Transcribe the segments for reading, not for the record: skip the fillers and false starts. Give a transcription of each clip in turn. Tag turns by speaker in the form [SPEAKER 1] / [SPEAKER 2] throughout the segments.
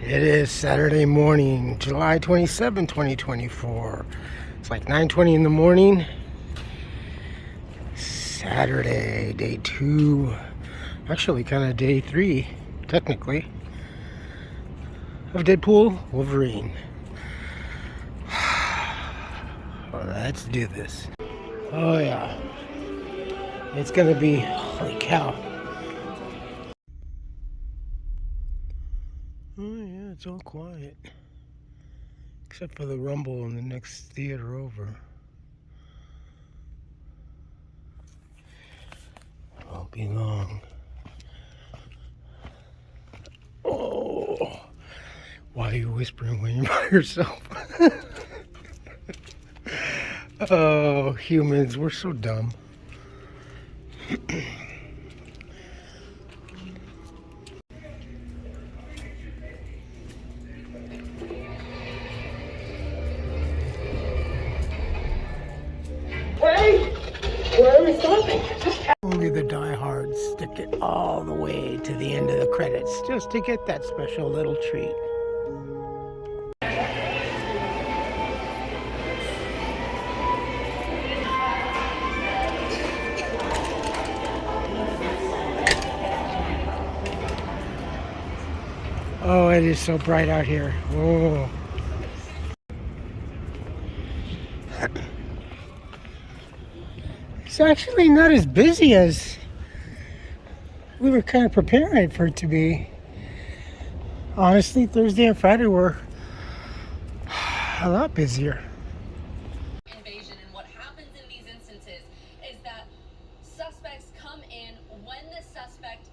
[SPEAKER 1] It is Saturday morning, July 27, 2024. It's like 9:20 in the morning. Saturday, day 2. Actually, kind of day 3, technically, of Deadpool Wolverine. Let's do this. Oh yeah. It's gonna be, holy cow. Oh yeah, it's all quiet. Except for the rumble in the next theater over. Won't be long. Oh, why are you whispering when you're by yourself? Oh, humans, we're so dumb. Only the diehards stick it all the way to the end of the credits just to get that special little treat. Oh, it is so bright out here. Whoa. It's actually not as busy as we were kind of preparing for it to be. Honestly, Thursday and Friday were a lot busier.
[SPEAKER 2] Invasion, and what happens in these instances is that suspects come in when the suspects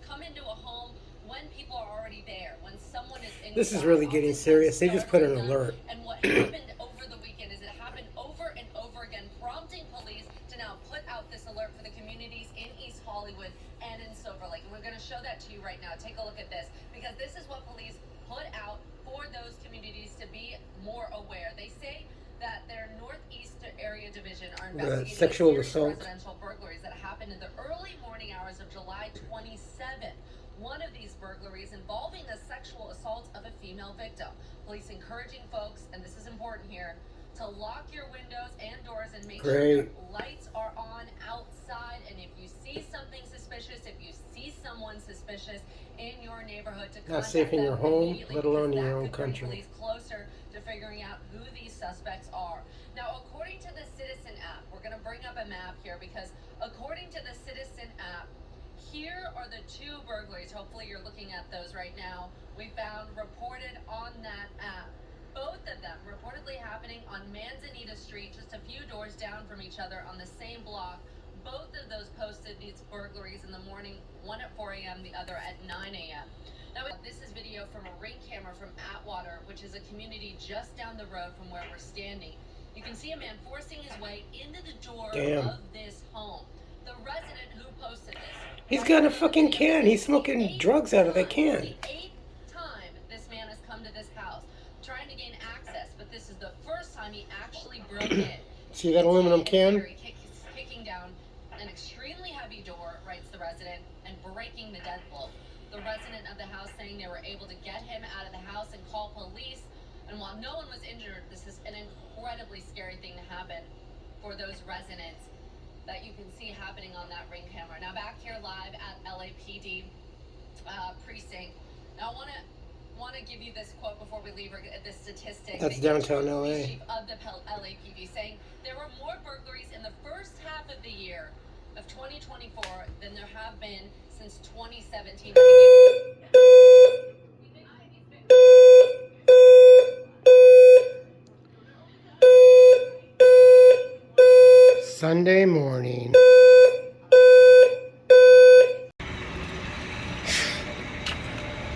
[SPEAKER 2] come into a home when people are already there, when someone is in.
[SPEAKER 1] This is really getting serious. They just put an alert.
[SPEAKER 2] And what happened over the weekend is it happened over and over again, prompting police to now put out this alert for the communities in East Hollywood and in Silver Lake. And we're going to show that to you right now. Take a look at this, because this is what police put out for those communities to be more aware. They say that their Northeast Area Division are investigating
[SPEAKER 1] sexual assault
[SPEAKER 2] residential burglaries that happened in the early morning hours of July 27th. One of these burglaries involving the sexual assault of a female victim. Police encouraging folks, and this is important here, to lock your windows and doors and make sure your lights are on outside. And if you see something suspicious, if you see someone suspicious in your neighborhood, to
[SPEAKER 1] not safe in your home, let alone in your own
[SPEAKER 2] could bring
[SPEAKER 1] country.
[SPEAKER 2] Police closer to figuring out who these suspects are. Now, according to the Citizen app, we're going to bring up a map here, because according to the Citizen app, here are the 2 burglaries. Hopefully you're looking at those right now. We found reported on that app. Both of them reportedly happening on Manzanita Street, just a few doors down from each other on the same block. Both of those posted these burglaries in the morning, one at 4 a.m., the other at 9 a.m. Now, this is video from a ring camera from Atwater, which is a community just down the road from where we're standing. You can see a man forcing his way into the door of this home. The resident who posted this.
[SPEAKER 1] He's got a fucking can. He's smoking drugs out of that can.
[SPEAKER 2] The 8th time this man has come to this house trying to gain access, but this is the first time he actually broke in.
[SPEAKER 1] See that aluminum can?
[SPEAKER 2] Kicking down an extremely heavy door, writes the resident, and breaking the deadbolt. The resident of the house saying they were able to get him out of the house and call police. And while no one was injured, this is an incredibly scary thing to happen for those residents that you can see happening on that ring camera. Now, back here live at LAPD precinct. Now, I want to give you this quote before we leave, this statistic.
[SPEAKER 1] That's downtown LA.
[SPEAKER 2] Chief of the LAPD saying there were more burglaries in the first half of the year of 2024 than there have been since 2017.
[SPEAKER 1] Sunday morning.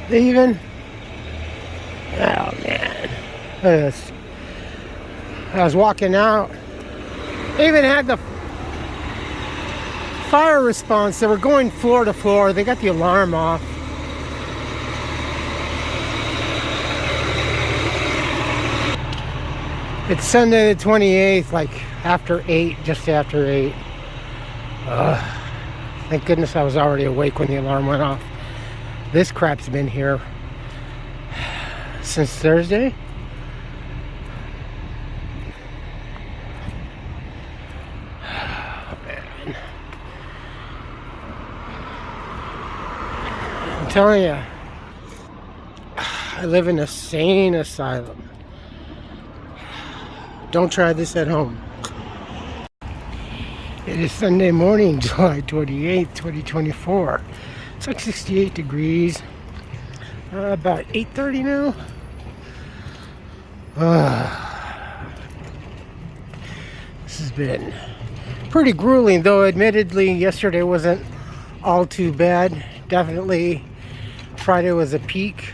[SPEAKER 1] Leaving. Oh man. I was walking out. They even had the fire response. They were going floor to floor. They got the alarm off. It's Sunday the 28th, like after 8, just after 8. Thank goodness I was already awake when the alarm went off. This crap's been here since Thursday. Oh, man. I'm telling you, I live in a sane asylum. Don't try this at home. It is Sunday morning, July 28th, 2024. It's like 68 degrees. About 8:30 now. This has been pretty grueling, though admittedly yesterday wasn't all too bad. Definitely Friday was a peak.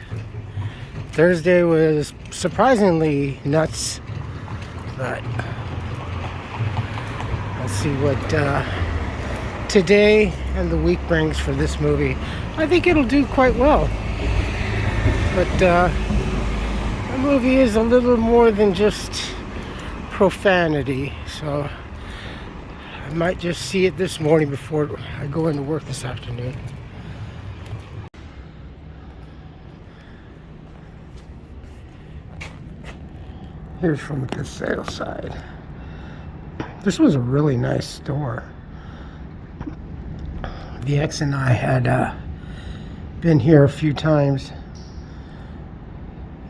[SPEAKER 1] Thursday was surprisingly nuts. But let's see what today and the week brings for this movie. I think it'll do quite well. But the movie is a little more than just profanity, so I might just see it this morning before I go into work this afternoon. Here's from the sale side. This was a really nice store. The ex and I had been here a few times.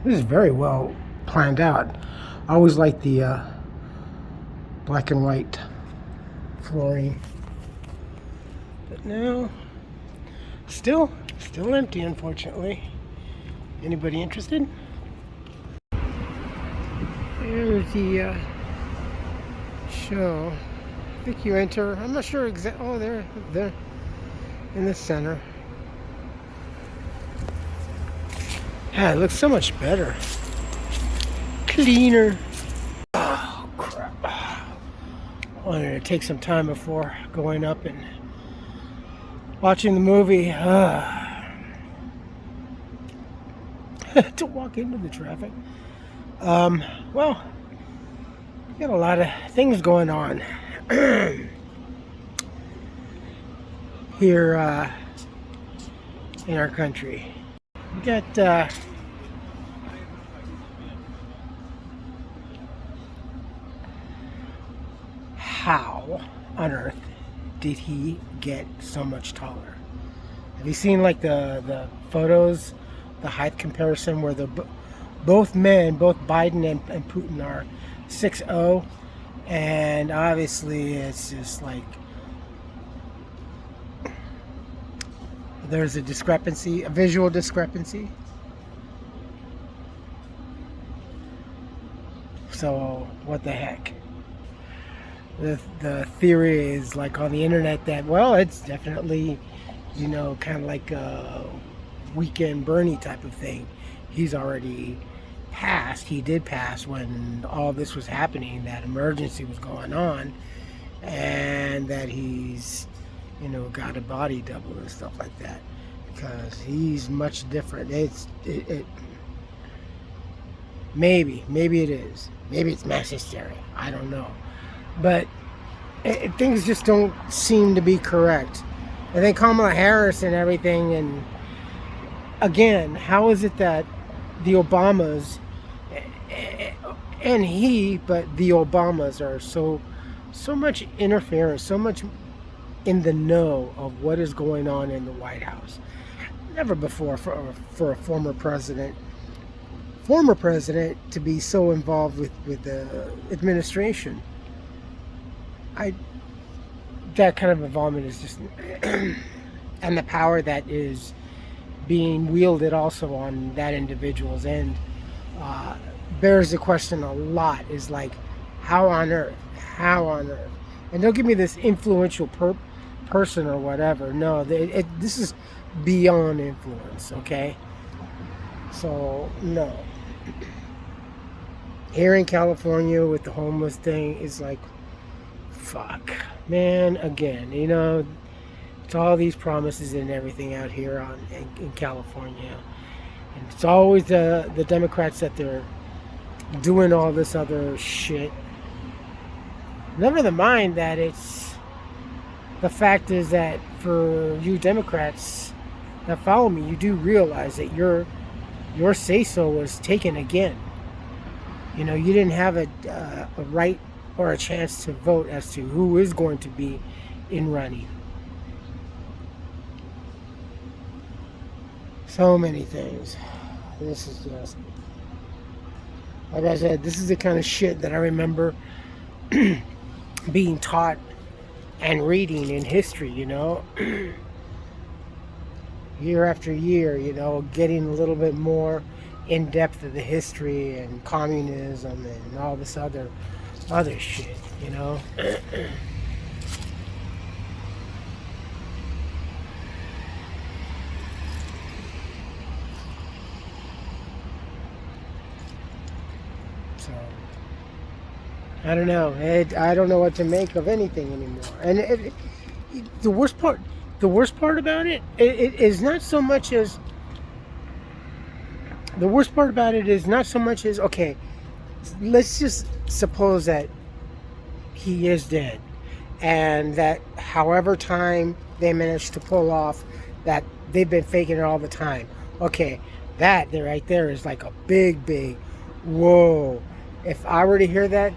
[SPEAKER 1] This is very well planned out. I always like the black and white flooring. But now, still empty, unfortunately. Anybody interested? There's the show. I think you enter. I'm not sure exactly. Oh, there in the center. Yeah, it looks so much better. Cleaner. Oh, crap. I wanted to take some time before going up and watching the movie. To walk into the traffic. Well, we got a lot of things going on here in our country. We got how on earth did he get so much taller? Have you seen like the photos, the height comparison where both men, both Biden and Putin are 6'0", and obviously it's just like there's a discrepancy, a visual discrepancy. So what the heck? The theory is like on the internet that, well, it's definitely, you know, kind of like a Weekend Bernie type of thing. He's already passed. He did pass when all this was happening, that emergency was going on, and that he's, you know, got a body double and stuff like that, because he's much different. Maybe it is. Maybe it's mass hysteria. I don't know. But things just don't seem to be correct. And then Kamala Harris and everything, and again, how is it that the Obamas and but the Obamas are so much interference, so much in the know of what is going on in the White House? Never before for a former president to be so involved with the administration. That kind of involvement is just and the power that is being wielded also on that individual's end bears the question a lot. Is like, how on earth, and don't give me this influential person or whatever. No, this is beyond influence. Okay, so no. Here in California with the homeless thing is like, fuck, man. Again, you know, it's all these promises and everything out here in California, and it's always the Democrats that they're doing all this other shit. Never mind that it's the fact is that for you Democrats that follow me, you do realize that you're your say-so was taken again. You know, you didn't have a right or a chance to vote as to who is going to be in running. So many things. This is just, like I said, this is the kind of shit that I remember being taught and reading in history, you know, year after year, you know, getting a little bit more in depth of the history and communism and all this other shit, you know. So I don't know. I don't know what to make of anything anymore. And the worst part about it is not so much as okay, let's just suppose that he is dead, and that however time they managed to pull off that they've been faking it all the time. Okay, that there right there is like a big whoa. If I were to hear that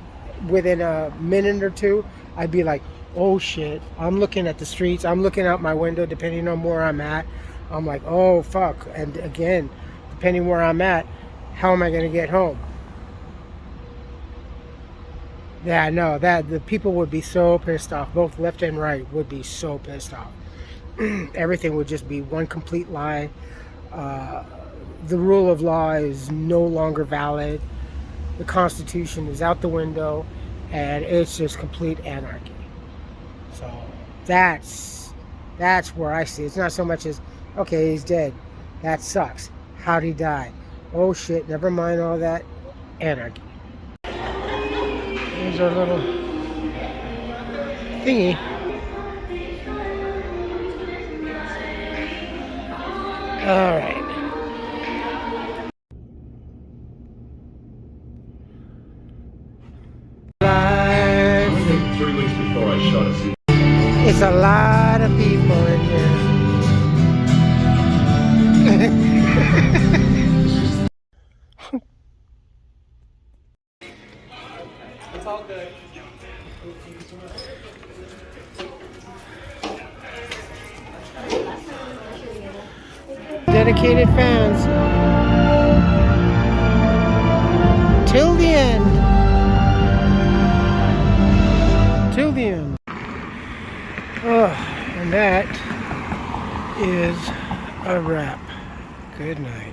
[SPEAKER 1] within a minute or two, I'd be like, oh shit, I'm looking at the streets, I'm looking out my window depending on where I'm at. I'm like, oh fuck. And again, depending where I'm at, how am I going to get home? Yeah, no, that the people would be so pissed off. Both left and right would be so pissed off. Everything would just be one complete lie. The rule of law is no longer valid. The Constitution is out the window, and it's just complete anarchy. So that's where I see it. It's not so much as, okay, he's dead. That sucks. How'd he die? Oh shit, never mind all that. Anarchy. Here's our little thingy. All right. Live.
[SPEAKER 3] 3 weeks before I shot a scene.
[SPEAKER 1] It's a lot of people in here.
[SPEAKER 3] It's all good.
[SPEAKER 1] Dedicated fans. Till the end. Till the end. Oh, and that is a wrap. Good night.